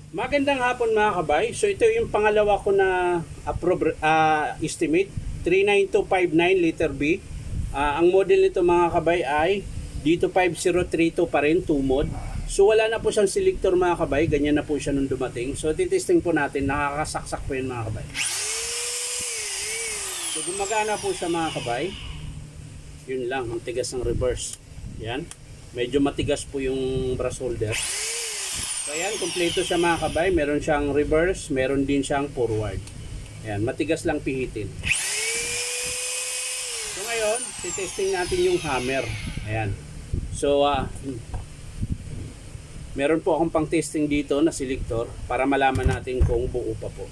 Magandang hapon mga kabay. So ito yung pangalawa ko na estimate 39259 liter B. Ang model nito mga kabay ay dito 5032 pa rin, 2 mod. So wala na po siyang selector mga kabay, ganyan na po siya nung dumating. So titesting po natin, nakakasaksak po yun mga kabay. So gumagana po siya mga kabay. Yun lang, ang tigas ng reverse. Yan. Medyo matigas po yung brush holder. So ayan, kompleto siya mga kabay. Meron siyang reverse, meron din siyang forward. Ayan, matigas lang pihitin. So ngayon, titesting natin yung hammer. Ayan. So, meron po akong pang testing dito na selector para malaman natin kung buo pa po.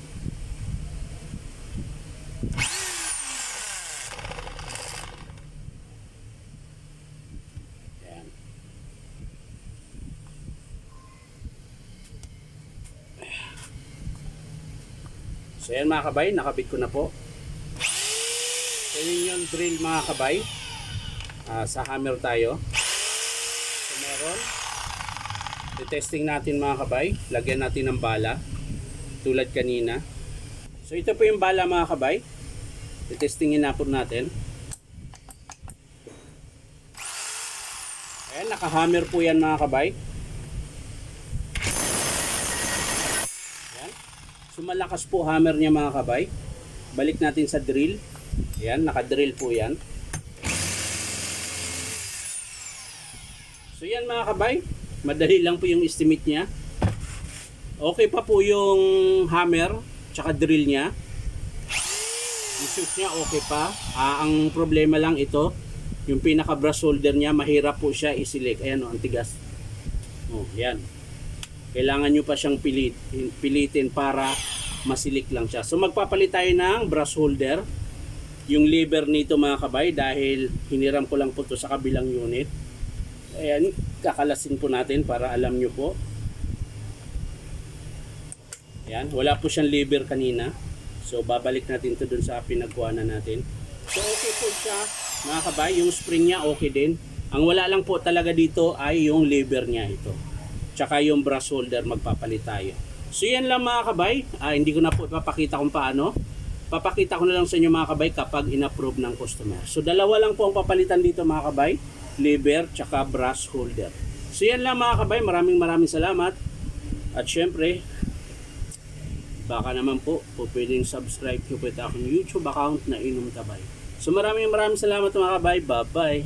Ayan. So ayan mga kabay, nakabit ko na po. So yun yung drill mga kabay. Sa hammer tayo. So meron. Testing natin mga kabay. Lagyan natin ng bala. Tulad kanina. So ito po yung bala mga kabay. Testingin na po natin. Ayan, naka-hammer po yan mga kabay. Ayan. So malakas po hammer niya mga kabay. Balik natin sa drill. Ayan, naka-drill po yan. So yan mga kabay. Madali lang po yung estimate niya. Okay pa po yung hammer tsaka drill niya. Yung shoot niya okay pa. Ang problema lang ito, yung pinaka brush holder niya, mahirap po siya i-select. Ayan o, ang tigas. Oh, yan. Kailangan nyo pa siyang pilitin para masilik lang siya. So magpapalit tayo ng brush holder. Yung lever nito mga kabay, dahil hiniram ko lang po ito sa kabilang unit. Ayan, kakalasin po natin para alam nyo po. Ayan, wala po siyang lever kanina. So babalik natin ito dun sa pinagkuhanan natin. So okay po siya mga kabay, yung spring niya okay din. Ang wala lang po talaga dito ay yung lever niya ito. Tsaka yung brush holder, magpapalit tayo. So yan lang mga kabay, hindi ko na po ipapakita kung paano. Papakita ko na lang sa inyo mga kabay kapag in-approve ng customer. So dalawa lang po ang papalitan dito mga kabay, lever tsaka brush holder. So yan lang mga kabay, maraming salamat. At syempre, baka naman po pwedeng subscribe ko po ito akong YouTube account na Inom Tabay. So maraming salamat mga kabay. Bye bye.